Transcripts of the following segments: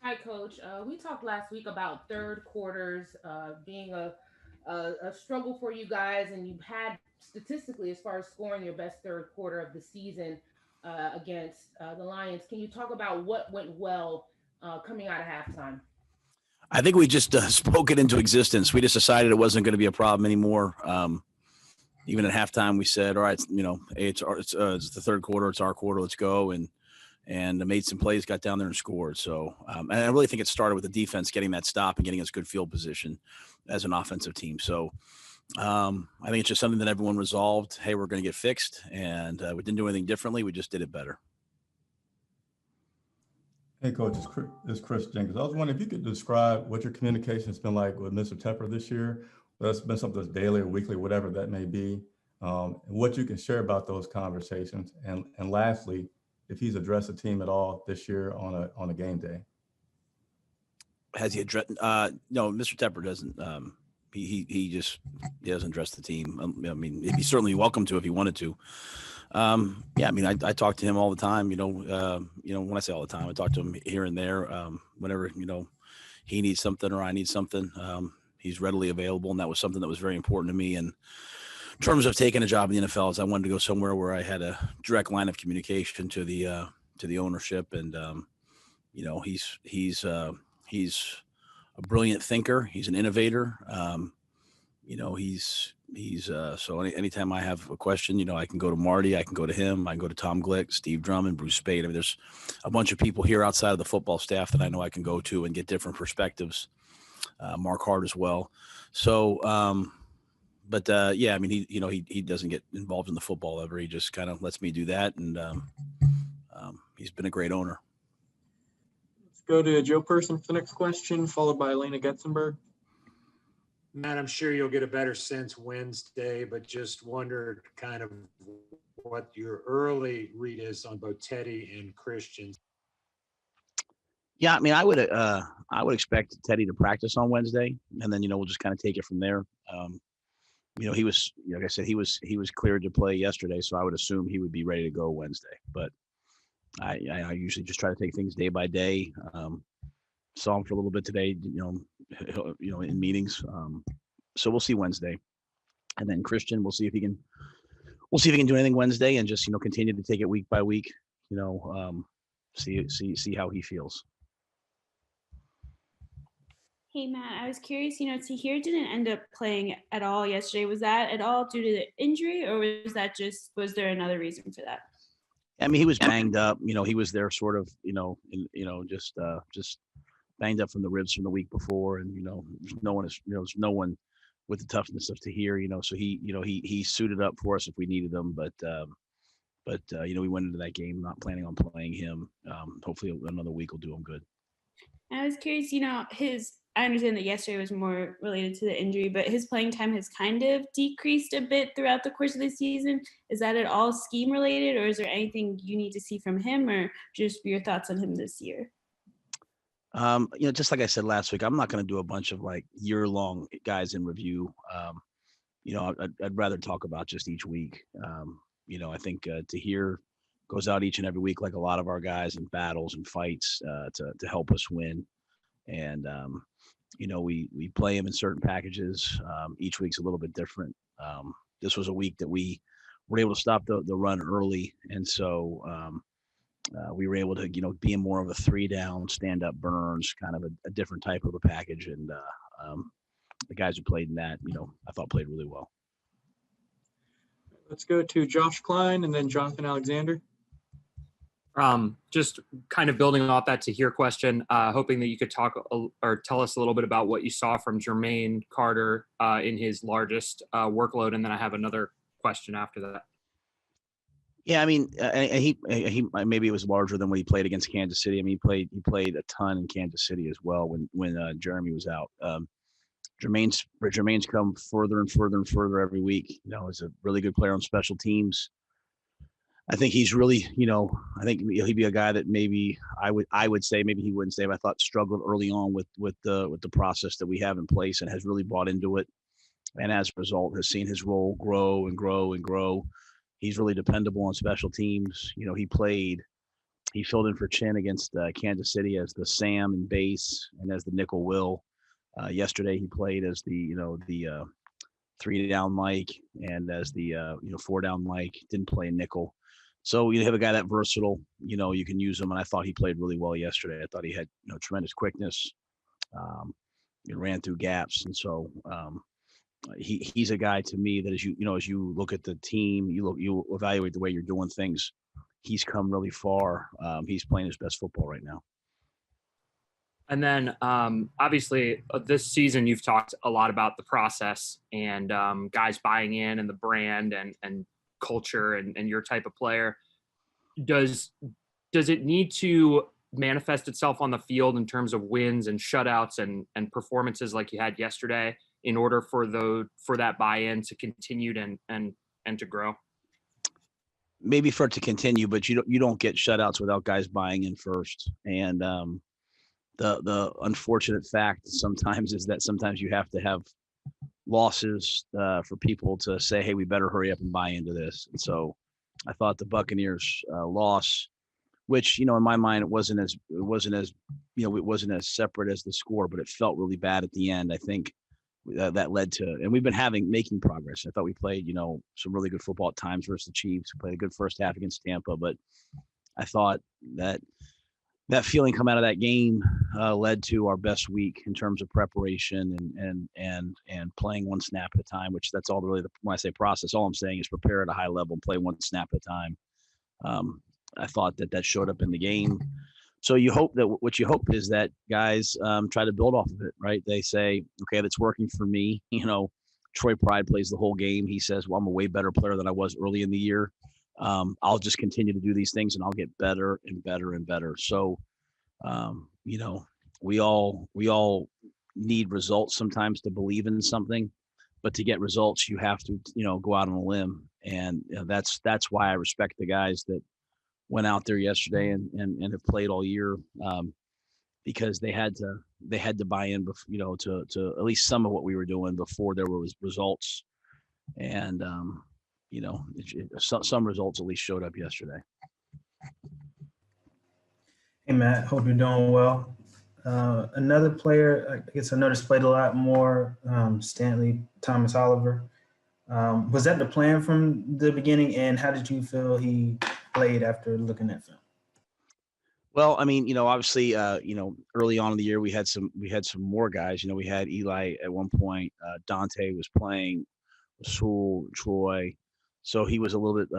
Hi, Coach. We talked last week about third quarters being a struggle for you guys, and you've had statistically, as far as scoring, your best third quarter of the season against the Lions. Can you talk about what went well coming out of halftime? I think we just spoke it into existence. We just decided it wasn't going to be a problem anymore. Even at halftime, we said, "All right, hey, it's the third quarter. It's our quarter. Let's go." And made some plays, got down there and scored. So, and I really think it started with the defense getting that stop and getting us good field position as an offensive team. So, I think it's just something that everyone resolved. Hey, we're going to get fixed, and we didn't do anything differently. We just did it better. Hey, Coach, it's Chris Jenkins. I was wondering if you could describe what your communication has been like with Mr. Tepper this year. Whether it's been something that's daily or weekly, whatever that may be, and what you can share about those conversations. And lastly, if he's addressed the team at all this year on a game day. Has he addressed? No, Mr. Tepper doesn't. He just he doesn't address the team. I mean, he's certainly welcome to if he wanted to. Yeah, I mean, I talk to him all the time. When I say all the time, I talk to him here and there. Whenever he needs something or I need something, he's readily available, and that was something that was very important to me. And in terms of taking a job in the NFL, is I wanted to go somewhere where I had a direct line of communication to the ownership, and he's a brilliant thinker. He's an innovator. So anytime I have a question, I can go to Marty, I can go to him, I can go to Tom Glick, Steve Drummond, Bruce Spade. I mean, there's a bunch of people here outside of the football staff that I know I can go to and get different perspectives. Mark Hart as well. So, yeah, I mean, he doesn't get involved in the football ever. He just kind of lets me do that, and he's been a great owner. Let's go to Joe Person for the next question, followed by Elena Getzenberg. Matt, I'm sure you'll get a better sense Wednesday, but just wondered kind of what your early read is on both Teddy and Christian. Yeah, I mean, I would expect Teddy to practice on Wednesday, and then we'll just kind of take it from there. He was, like I said, he was cleared to play yesterday, so I would assume he would be ready to go Wednesday. But I usually just try to take things day by day. Saw him for a little bit today, in meetings. So we'll see Wednesday, and then Christian, we'll see if he can do anything Wednesday, and just continue to take it week by week. See how he feels. Hey, Matt, I was curious, Tahir didn't end up playing at all yesterday. Was that at all due to the injury, or was there another reason for that? I mean, he was banged up. He was there sort of, just banged up from the ribs from the week before, and there's no one with the toughness of Tahir. So he suited up for us if we needed him, but we went into that game not planning on playing him. Hopefully another week will do him good. I was curious, I understand that yesterday was more related to the injury, but his playing time has kind of decreased a bit throughout the course of the season. Is that at all scheme related, or is there anything you need to see from him, or just your thoughts on him this year? Just like I said last week, I'm not going to do a bunch of like year-long guys in review. I'd rather talk about just each week. I think Tahir goes out each and every week like a lot of our guys in battles and fights to help us win. And, we play him in certain packages. Each week's a little bit different. This was a week that we were able to stop the run early. And so we were able to, be in more of a 3-down, stand-up burns, kind of a different type of a package. And the guys who played in that, I thought played really well. Let's go to Josh Klein and then Jonathan Alexander. Just kind of building off that Tahir question, hoping that you could talk or tell us a little bit about what you saw from Jermaine Carter in his largest workload, and then I have another question after that. Yeah, I mean, he maybe it was larger than when he played against Kansas City. I mean, he played a ton in Kansas City as well when Jeremy was out. Jermaine's come further and further and further every week. He's a really good player on special teams. I think he's really, I think he'd be a guy that maybe I would say, maybe he wouldn't say, but I thought struggled early on with the process that we have in place, and has really bought into it. And as a result, has seen his role grow and grow and grow. He's really dependable on special teams. He played He filled in for Chin against Kansas City as the Sam and base and as the nickel Will. Yesterday he played as the 3-down Mike and as the 4-down Mike. Didn't play a nickel. So you have a guy that versatile. You can use him, and I thought he played really well yesterday. I thought he had tremendous quickness. He ran through gaps, and so he's a guy to me that as you look at the team, you evaluate the way you're doing things. He's come really far. He's playing his best football right now. And then obviously this season you've talked a lot about the process and guys buying in and the brand and culture and your type of player. Does it need to manifest itself on the field in terms of wins and shutouts and performances like you had yesterday in order for that buy-in to continue and to grow? Maybe for it to continue, but you don't get shutouts without guys buying in first. And the unfortunate fact sometimes is that sometimes you have to have losses for people to say, hey, we better hurry up and buy into this. And so I thought the Buccaneers loss, which, in my mind, it wasn't as separate as the score, but it felt really bad at the end. I think that led to, and we've been making progress. I thought we played, some really good football at times versus the Chiefs. We played a good first half against Tampa, but I thought that feeling come out of that game led to our best week in terms of preparation and playing one snap at a time, which that's all really when I say process, all I'm saying is prepare at a high level and play one snap at a time. I thought that showed up in the game. So what you hope is that guys try to build off of it, right? They say, okay, that's working for me. Troy Pride plays the whole game. He says, well, I'm a way better player than I was early in the year. I'll just continue to do these things and I'll get better and better and better. So, we all need results sometimes to believe in something, but to get results, you have to, go out on a limb. And that's why I respect the guys that went out there yesterday and have played all year, because they had to buy in, to at least some of what we were doing before there was results. And, some results at least showed up yesterday. Hey, Matt, hope you're doing well. Another player, I guess I noticed played a lot more, Stanley Thomas Oliver. Was that the plan from the beginning, and how did you feel he played after looking at film? Well, obviously, early on in the year, we had some more guys. We had Eli at one point. Dante was playing, Sewell, Troy. So he was a little bit,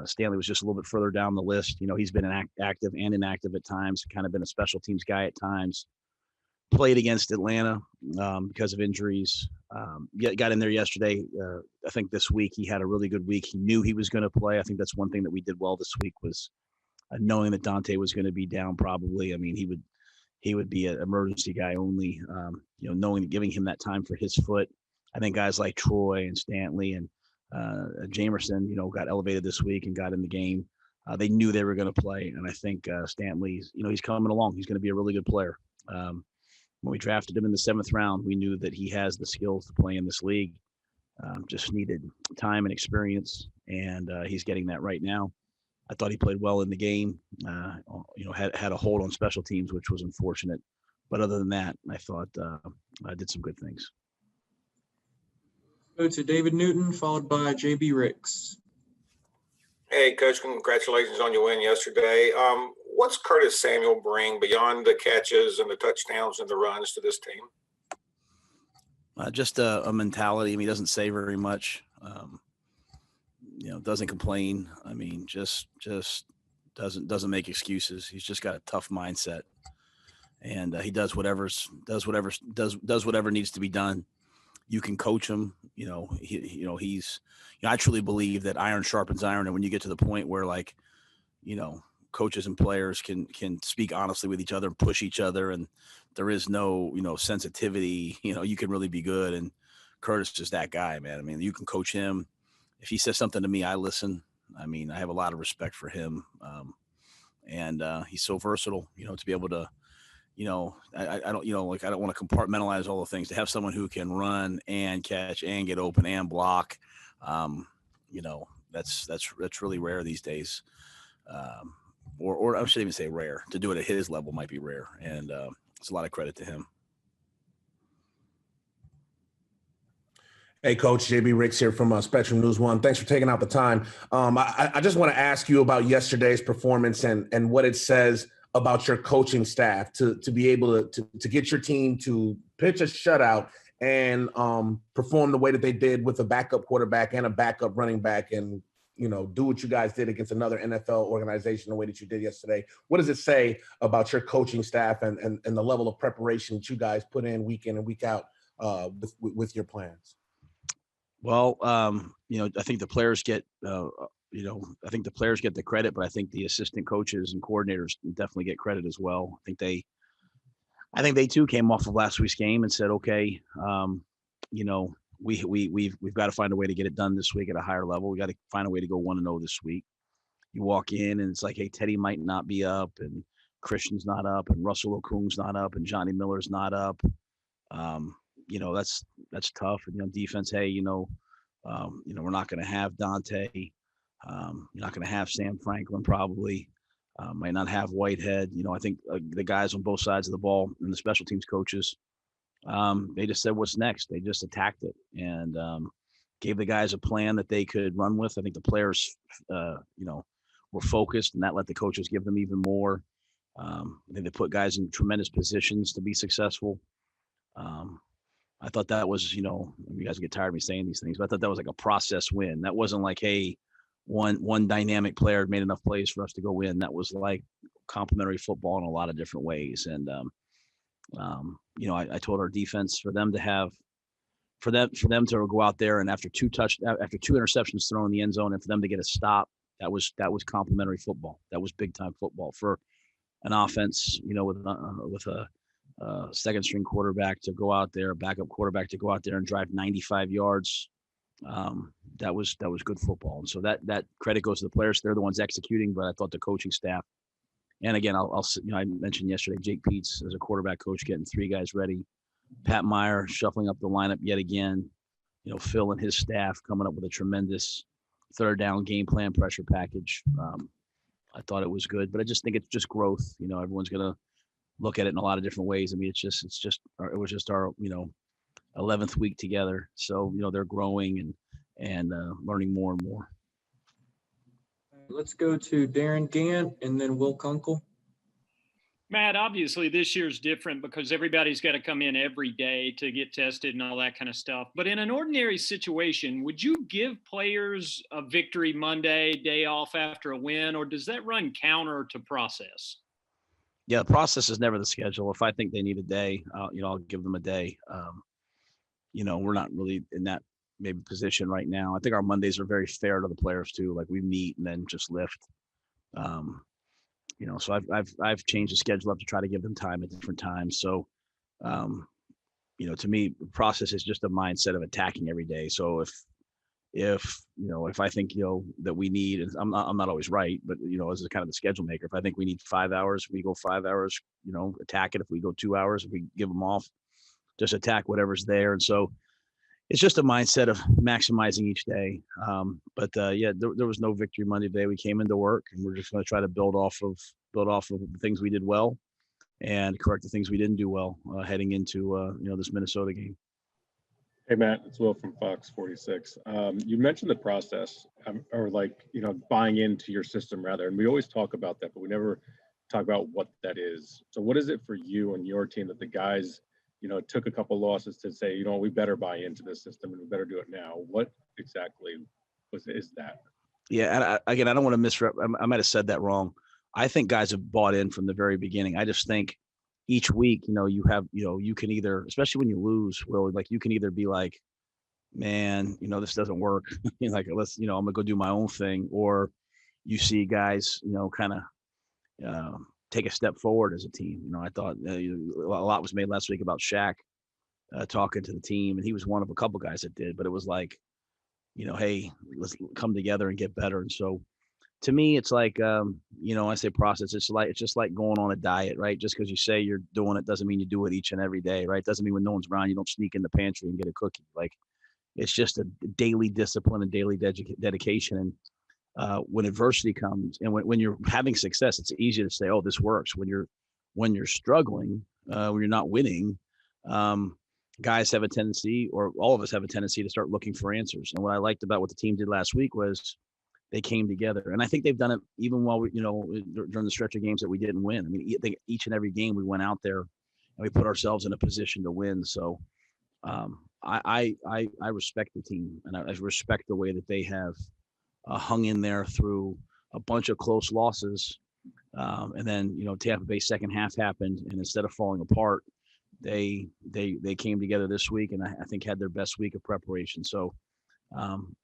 Stanley was just a little bit further down the list. He's been active and inactive at times, kind of been a special teams guy at times. Played against Atlanta because of injuries. Got in there yesterday. I think this week he had a really good week. He knew he was going to play. I think that's one thing that we did well this week was knowing that Dante was going to be down probably. He would be an emergency guy only, giving him that time for his foot. I think guys like Troy and Stanley and Jamerson, got elevated this week and got in the game. They knew they were going to play. And I think Stanley's, he's coming along. He's going to be a really good player. When we drafted him in the 7th round, we knew that he has the skills to play in this league. Just needed time and experience. And he's getting that right now. I thought he played well in the game, had a hold on special teams, which was unfortunate. But other than that, I thought I did some good things. Go to David Newton, followed by JB Ricks. Hey, Coach, congratulations on your win yesterday. What's Curtis Samuel bring beyond the catches and the touchdowns and the runs to this team? Just a mentality. He doesn't say very much. Doesn't complain. Just doesn't make excuses. He's just got a tough mindset, and he does whatever needs to be done. You can coach him. I truly believe that iron sharpens iron, and when you get to the point where coaches and players can speak honestly with each other and push each other, and there is no sensitivity, you can really be good. And Curtis is that guy, man. You can coach him. If he says something to me, I listen. I have a lot of respect for him. And he's so versatile, to be able to, I don't want to compartmentalize all the things. To have someone who can run and catch and get open and block, that's really rare these days. or I shouldn't even say rare. To do it at his level might be rare, and it's a lot of credit to him. Hey, Coach, JB Ricks here from Spectrum News One. Thanks for taking out the time. I just want to ask you about yesterday's performance and what it says about your coaching staff to be able to get your team to pitch a shutout and perform the way that they did with a backup quarterback and a backup running back, and do what you guys did against another NFL organization the way that you did yesterday. What does it say about your coaching staff and the level of preparation that you guys put in and week out with your plans? Well, I think the players get, I think the players get the credit, but I think the assistant coaches and coordinators definitely get credit as well. I think they too came off of last week's game and said, okay, we've got to find a way to get it done this week at a higher level. We got to find a way to go 1-0 this week. You walk in and it's like, hey, Teddy might not be up, and Christian's not up, and Russell Okung's not up, and Johnny Miller's not up. That's tough. And defense, hey, we're not going to have Dante. You're not going to have Sam Franklin probably. Might not have Whitehead. I think the guys on both sides of the ball and the special teams coaches, they just said, what's next? They just attacked it and gave the guys a plan that they could run with. I think the players, were focused, and that let the coaches give them even more. I think they put guys in tremendous positions to be successful. I thought that was, you guys get tired of me saying these things, but I thought that was like a process win. That wasn't like, hey, one dynamic player made enough plays for us to go win. That was like complementary football in a lot of different ways. And, I told our defense for them to go out there and after two interceptions thrown in the end zone and for them to get a stop, that was complementary football. That was big time football for an offense, with a second string quarterback to go out there, backup quarterback to go out there and drive 95 yards. That was good football. And so that credit goes to the players. They're the ones executing, but I thought the coaching staff, and again, I mentioned yesterday, Jake Peets as a quarterback coach, getting 3 guys ready, Pat Meyer shuffling up the lineup yet again, Phil and his staff coming up with a tremendous third down game plan pressure package. I thought it was good, but I just think it's just growth. Everyone's going to look at it in a lot of different ways. I mean, it was just our, 11th week together. So, they're growing and learning more and more. Let's go to Darren Gant and then Will Kunkel. Matt, obviously this year's different because everybody's got to come in every day to get tested and all that kind of stuff. But in an ordinary situation, would you give players a victory Monday, day off after a win, or does that run counter to process? Yeah, the process is never the schedule. If I think they need a day, I'll give them a day. We're not really in that maybe position right now. I think our Mondays are very fair to the players too. Like we meet and then just lift. So I've changed the schedule up to try to give them time at different times. So, to me, the process is just a mindset of attacking every day. So if I think, that we need, and I'm not always right, but, as a kind of the schedule maker, if I think we need 5 hours, we go 5 hours, attack it. If we go 2 hours, if we give them off, just attack whatever's there. And so it's just a mindset of maximizing each day. There was no victory Monday today. We came into work and we're just going to try to build off of the things we did well and correct the things we didn't do well heading into, this Minnesota game. Hey, Matt, it's Will from Fox 46. You mentioned the process or buying into your system rather. And we always talk about that, but we never talk about what that is. So what is it for you and your team that the guys, took a couple losses to say, we better buy into this system and we better do it now? What exactly is that? Yeah, and I don't want to I might have said that wrong. I think guys have bought in from the very beginning. I just think each week, you have, you can either, especially when you lose, Will, like you can either be like, man, this doesn't work. Like, I'm going to go do my own thing. Or you see guys, kind of take a step forward as a team. I thought a lot was made last week about Shaq talking to the team, and he was one of a couple guys that did, but it was like, hey, let's come together and get better. And so to me, it's like, I say process, it's just like going on a diet, right? Just because you say you're doing it doesn't mean you do it each and every day, right? Doesn't mean when no one's around, you don't sneak in the pantry and get a cookie. Like, it's just a daily discipline and daily dedication. And when adversity comes and when you're having success, it's easy to say, oh, this works. When you're struggling, when you're not winning, guys have a tendency, or all of us have a tendency, to start looking for answers. And what I liked about what the team did last week was they came together. And I think they've done it even while we, during the stretch of games that we didn't win. I mean, I think each and every game we went out there and we put ourselves in a position to win. So I respect the team, and I respect the way that they have hung in there through a bunch of close losses. And then, Tampa Bay second half happened, and instead of falling apart, they came together this week, and I think had their best week of preparation. So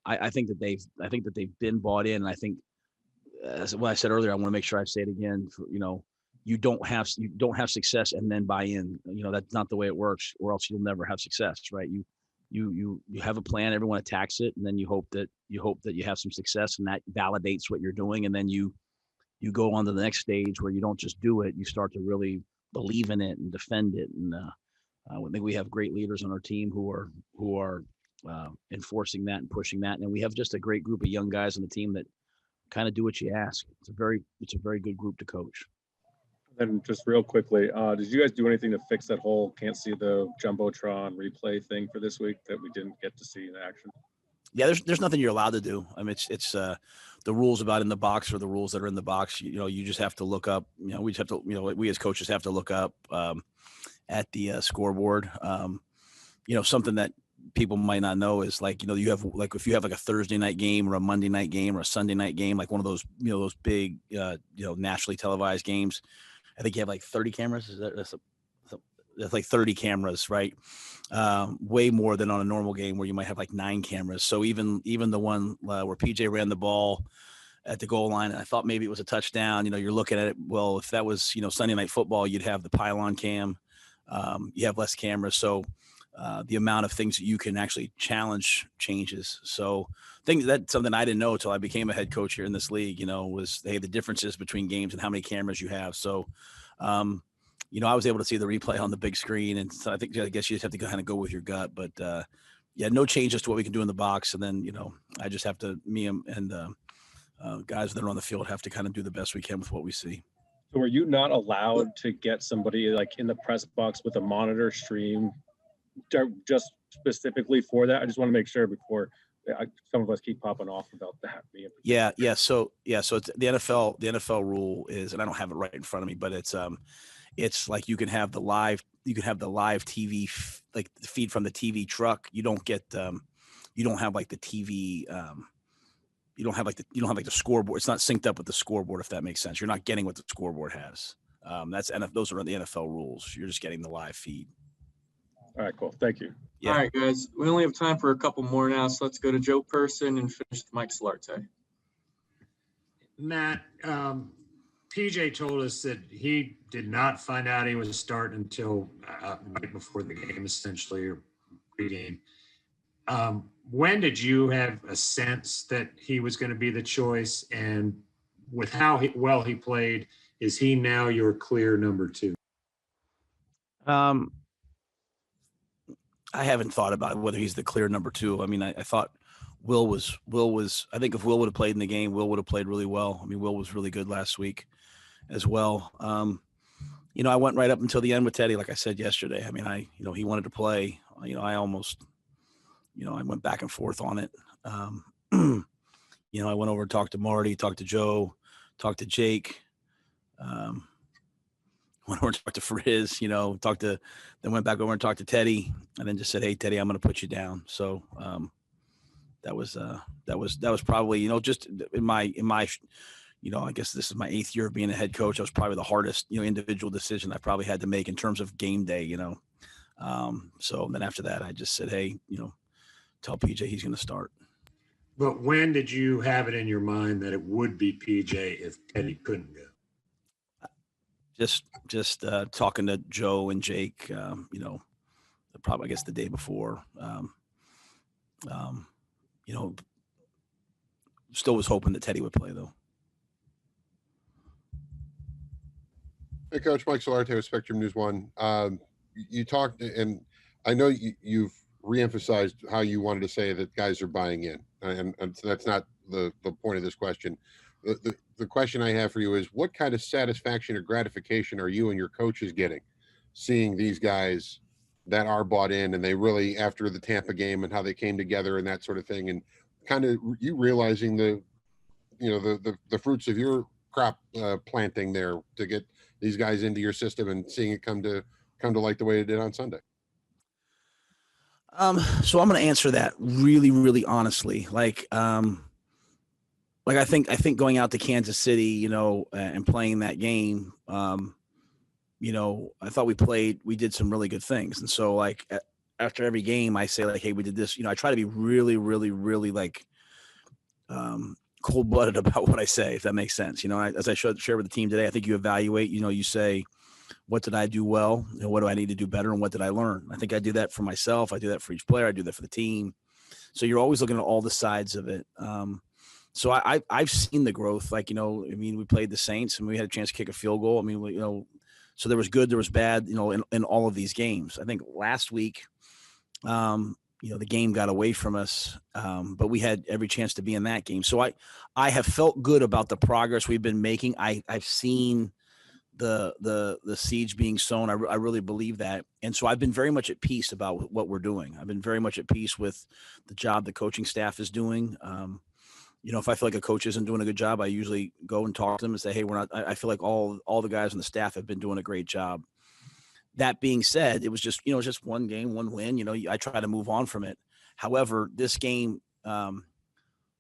I think that they've been bought in. And I think, as what I said earlier, I want to make sure I say it again. You don't have success and then buy in. That's not the way it works, or else you'll never have success, right? You have a plan, everyone attacks it, and then you hope that you have some success, and that validates what you're doing, and then you go on to the next stage where you don't just do it, you start to really believe in it and defend it. And I think we have great leaders on our team who are enforcing that and pushing that, and we have just a great group of young guys on the team that kind of do what you ask. It's a very good group to coach. And just real quickly, did you guys do anything to fix that whole can't see the Jumbotron replay thing for this week that we didn't get to see in action? Yeah, there's nothing you're allowed to do. I mean, it's the rules about in the box, or the rules that are in the box. You just have to look up. We just have to. We as coaches have to look up at the scoreboard. Something that people might not know is you have if you have a Thursday night game or a Monday night game or a Sunday night game, like one of those those big nationally televised games. I think you have 30 cameras. That's like 30 cameras, right? Way more than on a normal game where you might have 9 cameras. So even the one where PJ ran the ball at the goal line, and I thought maybe it was a touchdown, you're looking at it. Well, if that was, Sunday Night Football, you'd have the pylon cam. You have less cameras. So the amount of things that you can actually challenge changes. So that's something I didn't know until I became a head coach here in this league, was the differences between games and how many cameras you have. So, I was able to see the replay on the big screen. And so I guess you just have to kind of go with your gut, but no changes to what we can do in the box. And then, I just have to, me and guys that are on the field have to kind of do the best we can with what we see. So were you not allowed to get somebody in the press box with a monitor stream just specifically for that? I just want to make sure before some of us keep popping off about that. Yeah. So it's the NFL rule is, and I don't have it right in front of me, but it's like you can have the live TV, the feed from the TV truck. You don't get, you don't have the TV, you don't have the scoreboard. It's not synced up with the scoreboard, if that makes sense. You're not getting what the scoreboard has. Those are the NFL rules. You're just getting the live feed. All right, cool. Thank you. Yeah. All right, guys. We only have time for a couple more now, so let's go to Joe Person and finish with Mike Solarte. Matt, PJ told us that he did not find out he was starting until right before the game, essentially, or pregame. When did you have a sense that he was going to be the choice? And with how well he played, is he now your clear number 2? I haven't thought about whether he's the clear number 2. I mean, I thought Will was, I think if Will would have played in the game, Will would have played really well. I mean, Will was really good last week as well. I went right up until the end with Teddy, like I said yesterday. I mean, he wanted to play. I almost, I went back and forth on it. I went over and talked to Marty, talked to Joe, talked to Jake. Went over and talked to Frizz, then went back over and talked to Teddy, and then just said, "Hey, Teddy, I'm going to put you down." So that was probably, just in my, I guess this is my 8th year of being a head coach. That was probably the hardest, individual decision I probably had to make in terms of game day, So then after that, I just said, "Hey, tell PJ he's going to start." But when did you have it in your mind that it would be PJ if Teddy couldn't go? Just talking to Joe and Jake, probably I guess the day before, still was hoping that Teddy would play though. Hey, Coach, Mike Solarte with Spectrum News 1. You talked, and I know you've reemphasized how you wanted to say that guys are buying in. and so that's not the point of this question. The question I have for you is, what kind of satisfaction or gratification are you and your coaches getting seeing these guys that are bought in, and they really, after the Tampa game and how they came together and that sort of thing, and kind of you realizing the fruits of your crop planting there to get these guys into your system and seeing it come to light the way it did on Sunday? So I'm going to answer that really, really honestly. Like I think going out to Kansas City, and playing that game, I thought we did some really good things. And so after every game, I say like, hey, we did this. I try to be really, really, really cold blooded about what I say, if that makes sense. As I share with the team today, I think you evaluate. You say, what did I do well, and what do I need to do better, and what did I learn? I think I do that for myself. I do that for each player. I do that for the team. So you're always looking at all the sides of it. So I've seen the growth. We played the Saints and we had a chance to kick a field goal. So there was good, there was bad, in all of these games. I think last week, the game got away from us, but we had every chance to be in that game. So I have felt good about the progress we've been making. I've seen the seeds being sown. I really believe that. And so I've been very much at peace about what we're doing. I've been very much at peace with the job the coaching staff is doing. If I feel like a coach isn't doing a good job, I usually go and talk to them and say, hey, I feel like all the guys on the staff have been doing a great job. That being said, it was just one game, one win. I try to move on from it. However, this game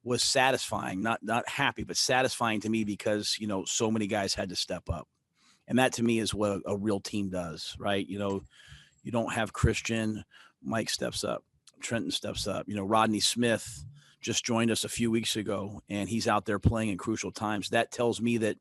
was satisfying, not happy, but satisfying to me because, so many guys had to step up. And that to me is what a real team does, right? You don't have Christian, Mike steps up, Trenton steps up. Rodney Smith just joined us a few weeks ago, and he's out there playing in crucial times. That tells me that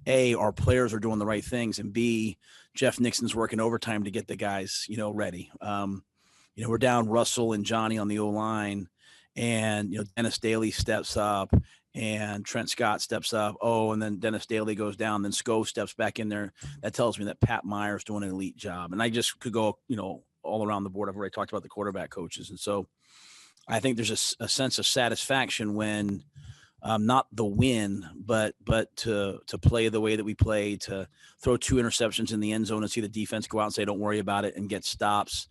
A, our players are doing the right things, and B, Jeff Nixon's working overtime to get the guys, ready. We're down Russell and Johnny on the O-line, and, Dennis Daly steps up and Trent Scott steps up. Oh, and then Dennis Daly goes down. Then Sco steps back in there. That tells me that Pat Meyer's doing an elite job. And I just could go, all around the board. I've already talked about the quarterback coaches. And so I think there's a sense of satisfaction when not the win, but to play the way that we play, to throw 2 interceptions in the end zone and see the defense go out and say, don't worry about it, and get stops,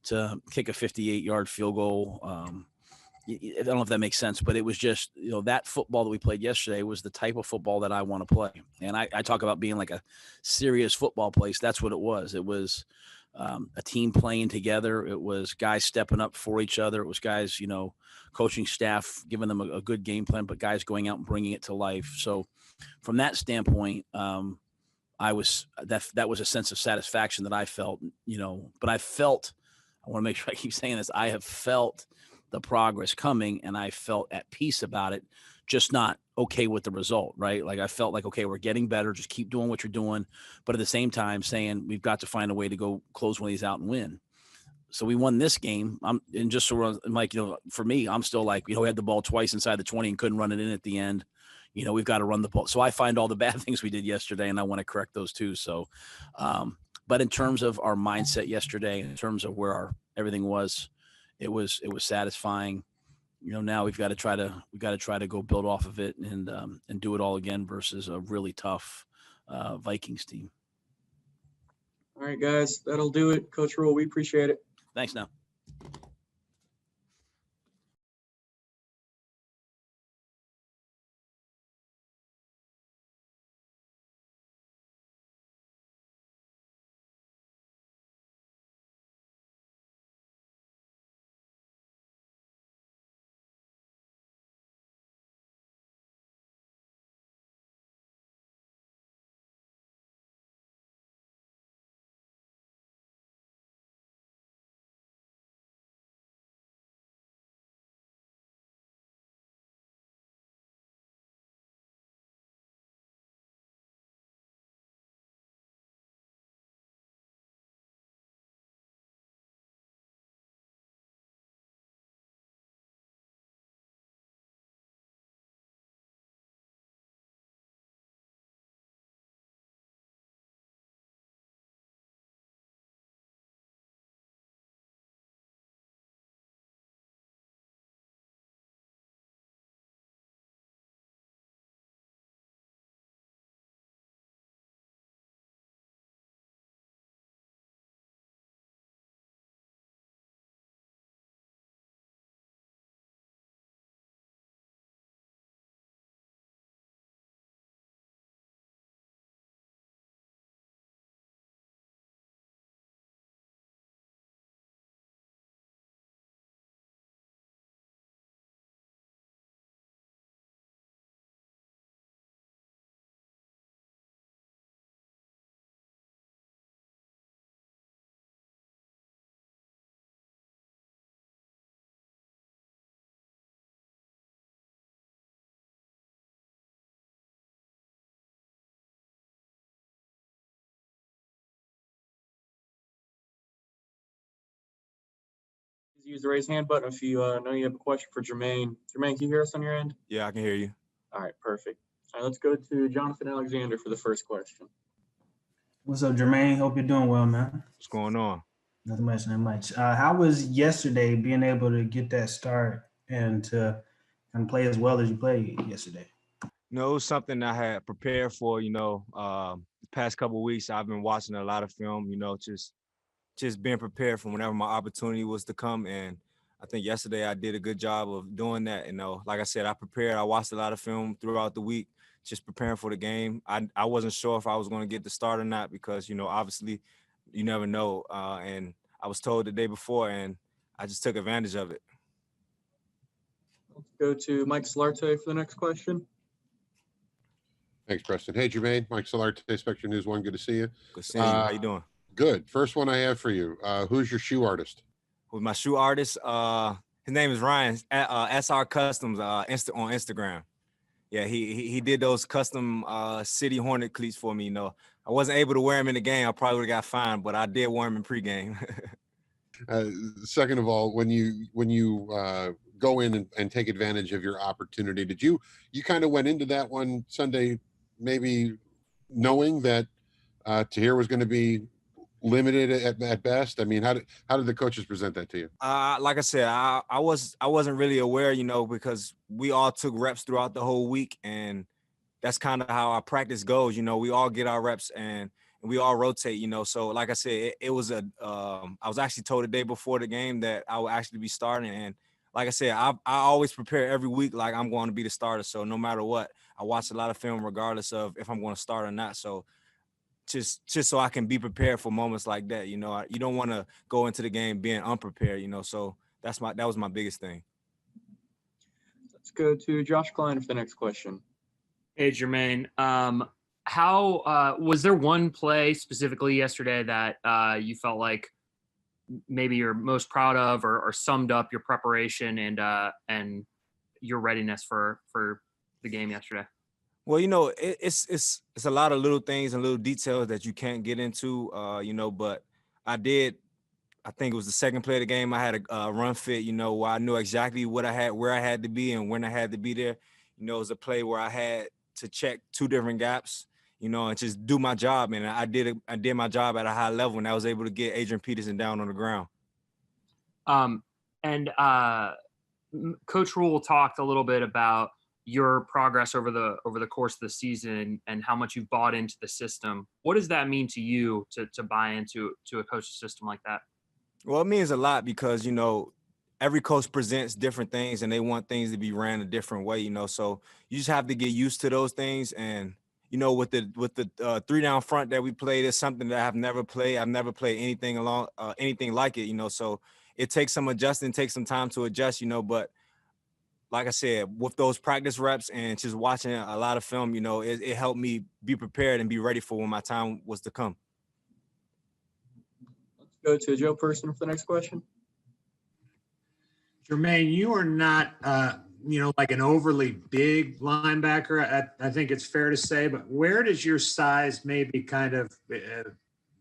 to kick a 58-yard field goal. I don't know if that makes sense, but it was just, that football that we played yesterday was the type of football that I want to play. And I talk about being like a serious football place. That's what it was. It was a team playing together. It was guys stepping up for each other. It was guys, coaching staff, giving them a good game plan, but guys going out and bringing it to life. So from that standpoint, that was a sense of satisfaction that I felt, but I want to make sure I keep saying this. I have felt the progress coming, and I felt at peace about it, just not okay with the result, right? Like I felt like, okay, we're getting better. Just keep doing what you're doing. But at the same time saying we've got to find a way to go close one of these out and win. So we won this game. And just so we're like, for me, I'm still like, we had the ball twice inside the 20 and couldn't run it in at the end. We've got to run the ball. So I find all the bad things we did yesterday, and I want to correct those too. So, but in terms of our mindset yesterday, in terms of where everything was, it was satisfying. Now we've got to try to go build off of it and do it all again versus a really tough Vikings team. All right, guys, that'll do it. Coach Rhule, we appreciate it. Thanks now. use the raise hand button if you know you have a question for Jermaine. Jermaine, can you hear us on your end? Yeah, I can hear you. All right, perfect. All right, let's go to Jonathan Alexander for the first question. What's up, Jermaine? Hope you're doing well, man. What's going on? Nothing much, not much. How was yesterday being able to get that start and to play as well as you played yesterday? You know, it was something I had prepared for. The past couple of weeks, I've been watching a lot of film. Just being prepared for whenever my opportunity was to come. And I think yesterday I did a good job of doing that. Like I said, I prepared. I watched a lot of film throughout the week, just preparing for the game. I wasn't sure if I was going to get the start or not because, obviously you never know. And I was told the day before, and I just took advantage of it. Let's go to Mike Solarte for the next question. Thanks, Preston. Hey, Jermaine, Mike Solarte, Spectrum News 1. Good to see you. Good seeing you. How you doing? Good. First one I have for you. Who's your shoe artist? With my shoe artist, his name is Ryan, SR Customs on Instagram. Yeah, he did those custom City Hornet cleats for me. I wasn't able to wear them in the game. I probably would have got fined, but I did wear them in pregame. Second of all, when you go in and take advantage of your opportunity, did you kind of went into that one Sunday maybe knowing that Tahir was going to be limited at best? I mean, how did the coaches present that to you? Like I said, I wasn't really aware, because we all took reps throughout the whole week, and that's kind of how our practice goes. We all get our reps and we all rotate. So like I said, it was I was actually told the day before the game that I would actually be starting, and like I said, I always prepare every week like I'm going to be the starter. So no matter what, I watch a lot of film regardless of if I'm going to start or not. So just so I can be prepared for moments like that. You don't want to go into the game being unprepared. So that was my biggest thing. Let's go to Josh Klein for the next question. Hey, Jermaine. How was there one play specifically yesterday that you felt like maybe you're most proud of or summed up your preparation and your readiness for the game yesterday? Well, it's a lot of little things and little details that you can't get into, but I think it was the second play of the game. I had a run fit, where I knew exactly where I had to be and when I had to be there. It was a play where I had to check two different gaps, and just do my job. And I did my job at a high level, and I was able to get Adrian Peterson down on the ground. Coach Rhule talked a little bit about your progress over the course of the season and how much you've bought into the system. What does that mean to you to buy into a coach's system like that? Well, it means a lot because, every coach presents different things and they want things to be ran a different way, so you just have to get used to those things. And, with the 3 down front that we played is something that I've never played. I've never played anything like it, so it takes some adjusting, takes some time to adjust, but like I said, with those practice reps and just watching a lot of film, it helped me be prepared and be ready for when my time was to come. Let's go to Joe Person for the next question. Jermaine, you are not, like an overly big linebacker. I think it's fair to say, but where does your size maybe kind of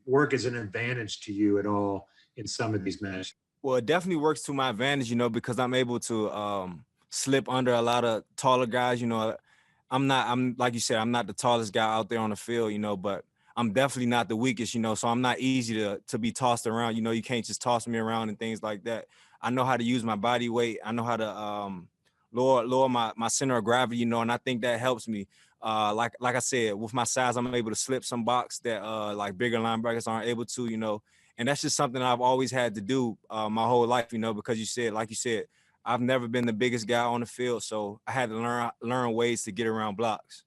work as an advantage to you at all in some of these matches? Well, it definitely works to my advantage, because I'm able to slip under a lot of taller guys. I'm like you said, I'm not the tallest guy out there on the field, but I'm definitely not the weakest, so I'm not easy to be tossed around. You can't just toss me around and things like that. I know how to use my body weight. I know how to lower my center of gravity, and I think that helps me. Like I said, with my size, I'm able to slip some box that like bigger linebackers aren't able to, and that's just something I've always had to do my whole life, because like you said, I've never been the biggest guy on the field, so I had to learn ways to get around blocks.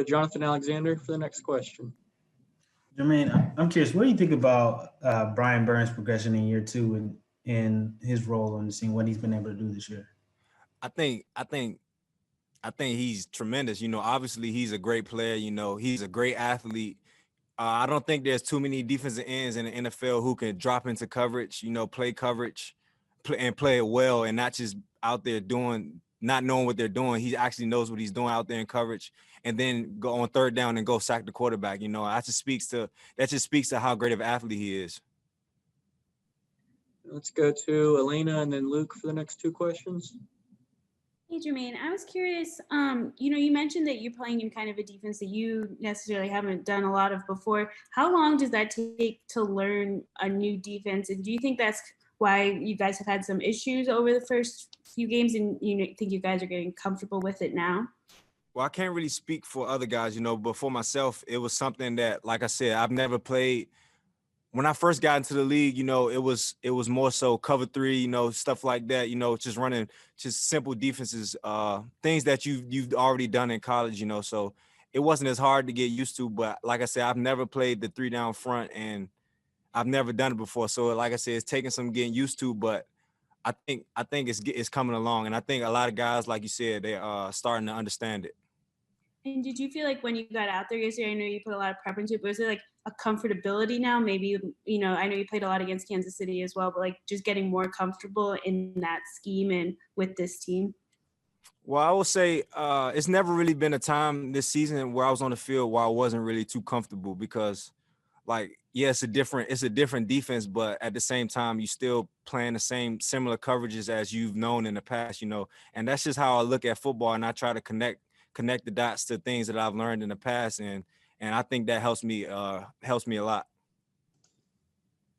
Jonathan Alexander for the next question. Jermaine, I'm curious, what do you think about Brian Burns' progression in year 2 and his role on the scene, what he's been able to do this year? I think he's tremendous. Obviously he's a great player. He's a great athlete. I don't think there's too many defensive ends in the NFL who can drop into coverage, play coverage, and play it well, and not just out there not knowing what they're doing. He actually knows what he's doing out there in coverage, and then go on 3rd down and go sack the quarterback. That just speaks to how great of an athlete he is. Let's go to Elena and then Luke for the next two questions. Hey, Jermaine, I was curious, you mentioned that you're playing in kind of a defense that you necessarily haven't done a lot of before. How long does that take to learn a new defense? And do you think that's why you guys have had some issues over the first few games and think you guys are getting comfortable with it now? Well, I can't really speak for other guys, but for myself, it was something that, like I said, I've never played. When I first got into the league, it was more so cover three, stuff like that, just running just simple defenses, things that you've already done in college, so it wasn't as hard to get used to. But like I said, I've never played the three down front and I've never done it before. So like I said, it's taking some getting used to, but I think it's coming along. And I think a lot of guys, like you said, they are starting to understand it. And did you feel like when you got out there yesterday, I know you put a lot of prep into it, but was it like a comfortability now? Maybe, I know you played a lot against Kansas City as well, but like just getting more comfortable in that scheme and with this team? Well, I will say it's never really been a time this season where I was on the field where I wasn't really too comfortable because, like, yeah, it's a different defense, but at the same time, you still playing the same similar coverages as you've known in the past, and that's just how I look at football, and I try to connect the dots to things that I've learned in the past, and I think that helps me a lot.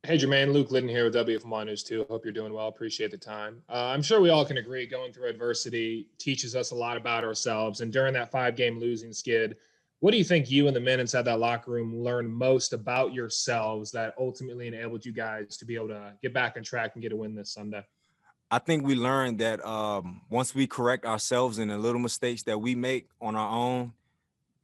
Hey, Jermaine, Luke Liddon here with WFMY News 2. Hope you're doing well. Appreciate the time. I'm sure we all can agree going through adversity teaches us a lot about ourselves. And during that 5-game losing skid, what do you think you and the men inside that locker room learned most about yourselves that ultimately enabled you guys to be able to get back on track and get a win this Sunday? I think we learned that once we correct ourselves in the little mistakes that we make on our own,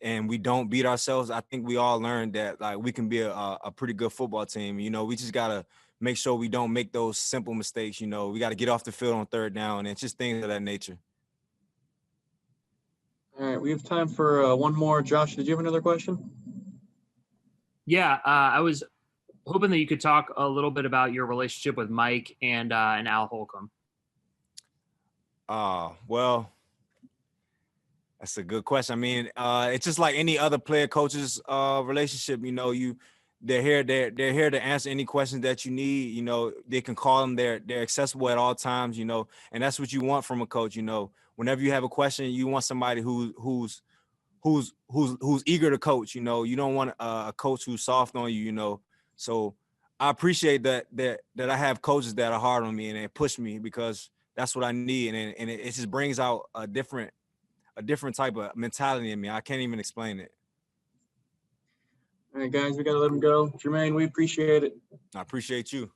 and we don't beat ourselves, I think we all learned that like we can be a pretty good football team. We just gotta make sure we don't make those simple mistakes. We got to get off the field on third down and just things of that nature. All right, we have time for one more. Josh, did you have another question? Yeah, I was hoping that you could talk a little bit about your relationship with Mike and Al Holcomb. Well, that's a good question. I mean, it's just like any other player coaches relationship. They're here. They're here to answer any questions that you need. They can call them. They're accessible at all times. And that's what you want from a coach. Whenever you have a question, you want somebody who's eager to coach. You don't want a coach who's soft on you. So I appreciate that I have coaches that are hard on me and they push me because that's what I need. And it just brings out a different type of mentality in me. I can't even explain it. All right, guys, we got to let them go. Jermaine, we appreciate it. I appreciate you.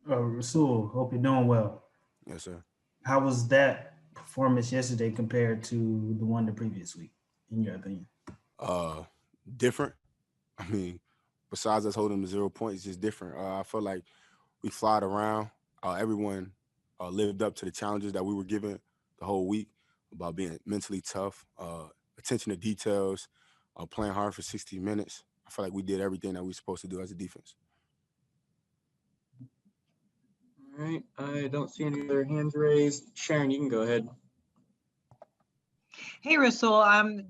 Rasul, hope you're doing well. Yes, sir. How was that performance yesterday compared to the one the previous week, in your opinion? Uh, Different. I mean, besides us holding them to 0 points, it's just different. I feel like we flied around. Everyone lived up to the challenges that we were given the whole week about being mentally tough, attention to details, playing hard for 60 minutes. I feel like we did everything that we were supposed to do as a defense. All right, I don't see any other hands raised. Sharon, you can go ahead. Hey, Rasul,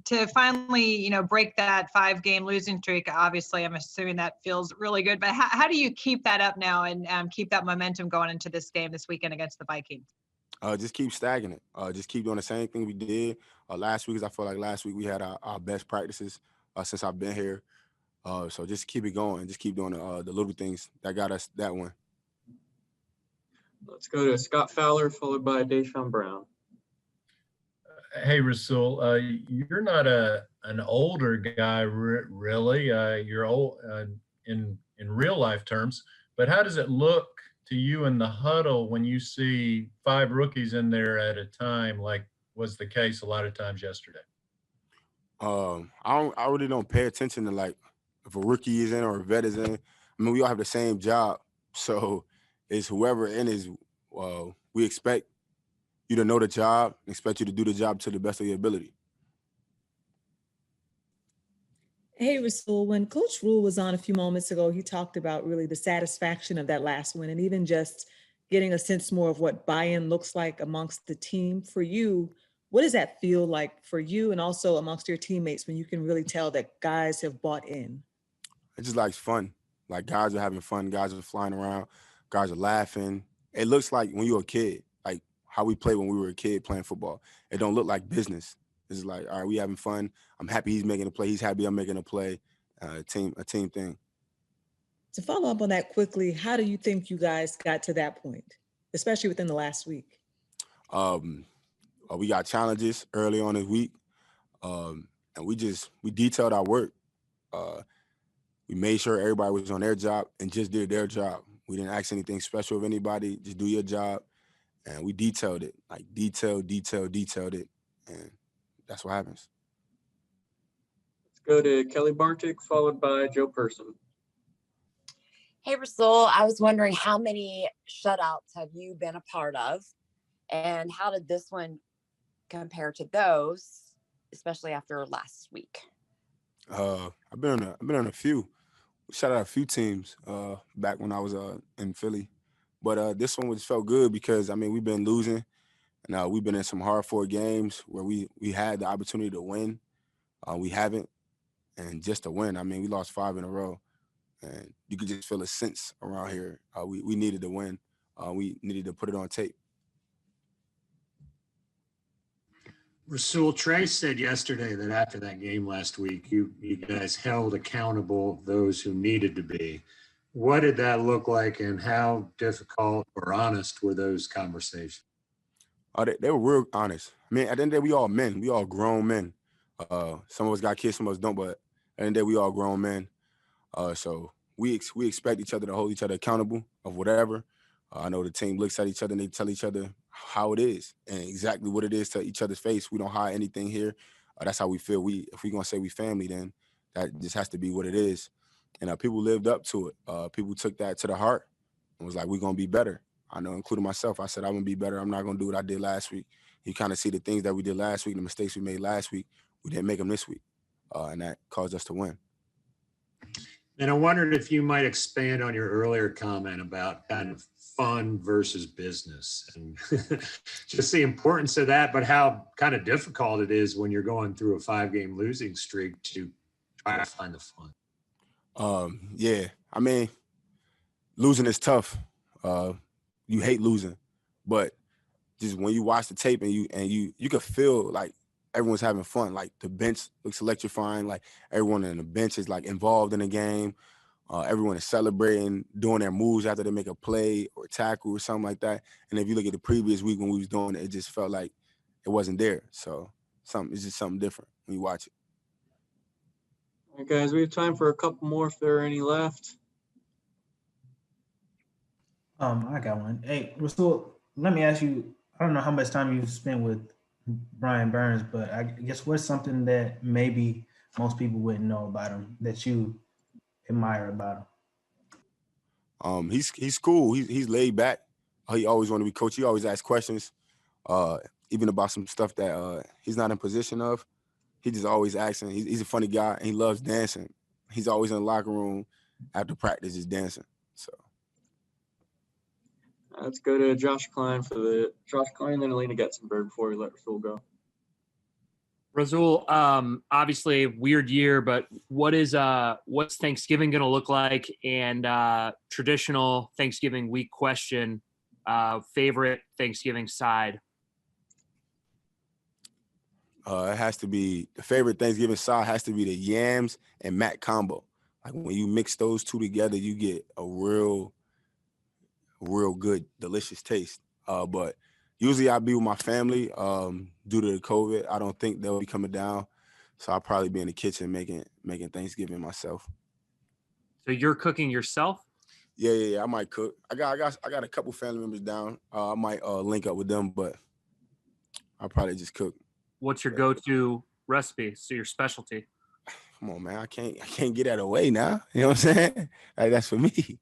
to finally, break that 5-game losing streak, obviously, I'm assuming that feels really good, but how do you keep that up now and keep that momentum going into this game this weekend against the Vikings? Just keep staggering it. Just keep doing the same thing we did last week. 'Cause I feel like last week we had our best practices since I've been here. So just keep it going. Just keep doing the little things that got us that one. Let's go to Scott Fowler, followed by Deshaun Brown. Hey, Rasul, you're not an older guy, really. You're old in real life terms, but how does it look to you in the huddle when you see 5 rookies in there at a time, like was the case a lot of times yesterday? I really don't pay attention to like if a rookie is in or a vet is in. I mean, we all have the same job, so it's whoever in is. We expect you to know the job, expect you to do the job to the best of your ability. Hey, Rasul, when Coach Rhule was on a few moments ago, he talked about really the satisfaction of that last win and even just getting a sense more of what buy-in looks like amongst the team. For you, what does that feel like for you and also amongst your teammates when you can really tell that guys have bought in? It's just like fun. Like guys are having fun, guys are flying around, guys are laughing. It looks like when you were a kid, like how we played when we were a kid playing football. It don't look like business. It's like, all right, we having fun. I'm happy he's making a play. He's happy I'm making a play. A team thing. To follow up on that quickly, how do you think you guys got to that point, especially within the last week? We got challenges early on this week, and we detailed our work. We made sure everybody was on their job and just did their job. We didn't ask anything special of anybody. Just do your job, and we detailed it, like detailed it, and that's what happens. Let's go to Kelly Bartik, followed by Joe Person. Hey, Rasul, I was wondering how many shutouts have you been a part of, and how did this one compare to those, especially after last week? I've been on a few. Shut out a few teams back when I was in Philly, but this one just felt good because I mean we've been losing, and we've been in some hard-fought games where we had the opportunity to win, we haven't, and just to win. I mean we lost 5 in a row, and you could just feel a sense around here. We needed to win. We needed to put it on tape. Rasul, Trey said yesterday that after that game last week, you guys held accountable those who needed to be. What did that look like, and how difficult or honest were those conversations? They were real honest. I mean, at the end of the day, we all men. We all grown men. Some of us got kids, some of us don't, but at the end of the day, we all grown men. So we expect each other to hold each other accountable of whatever. I know the team looks at each other and they tell each other how it is and exactly what it is to each other's face. We don't hide anything here. That's how we feel. If we're going to say we family, then that just has to be what it is. And people lived up to it. People took that to the heart and was like, we're going to be better. I know, including myself. I said, I'm going to be better. I'm not going to do what I did last week. You kind of see the things that we did last week, the mistakes we made last week. We didn't make them this week. And that caused us to win. And I wondered if you might expand on your earlier comment about kind of fun versus business and just the importance of that, but how kind of difficult it is when you're going through a 5-game losing streak to try to find the fun. Yeah, I mean, losing is tough. You hate losing, but just when you watch the tape and you could feel like everyone's having fun. Like the bench looks electrifying. Like everyone in the bench is like involved in the game. Everyone is celebrating, doing their moves after they make a play or tackle or something like that. And if you look at the previous week when we was doing it, it just felt like it wasn't there. So it's just something different when you watch it. All right, guys, we have time for a couple more if there are any left. I got one. Hey, Rasul, let me ask you. I don't know how much time you've spent with Brian Burns, but I guess what's something that maybe most people wouldn't know about him that you admire about him? He's cool. He's laid back. He always want to be coach. He always asks questions, uh, even about some stuff that he's not in position of. He just always asking. He's a funny guy and he loves dancing. He's always in the locker room after practice, just dancing. So Let's go to Josh Klein then Alina Getzenberg before we let Rasul go. Razul, obviously weird year, but what's Thanksgiving going to look like? And traditional Thanksgiving week question, favorite Thanksgiving side? it has to be the favorite Thanksgiving side has to be the yams and mac combo. Like when you mix those two together, you get a real good, delicious taste. But usually I'll be with my family. Due to the COVID, I don't think they'll be coming down. So I'll probably be in the kitchen making Thanksgiving myself. So you're cooking yourself? Yeah. I might cook. I got a couple family members down. I might link up with them, but I'll probably just cook. What's your go-to recipe? So your specialty? Come on, man. I can't get that away now. You know what I'm saying? Like, that's for me.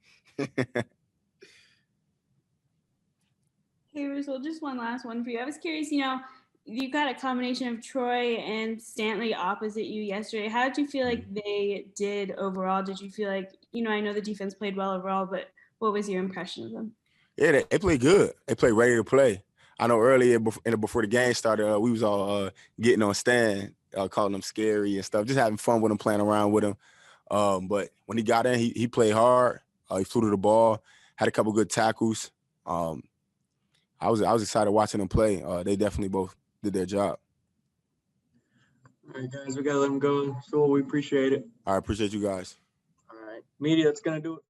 Hey, Russell, just one last one for you. I was curious, you got a combination of Troy and Stanley opposite you yesterday. How did you feel like they did overall? Did you feel like, I know the defense played well overall, but what was your impression of them? Yeah, they play good. They play ready to play. I know earlier before the game started, we was all getting on Stan, calling them scary and stuff, just having fun with him, playing around with him. But when he got in, he played hard. He flew to the ball, had a couple good tackles. I was excited watching them play. They definitely both did their job. All right, guys, we got to let them go. So we appreciate it. I appreciate you guys. All right, media, that's going to do it.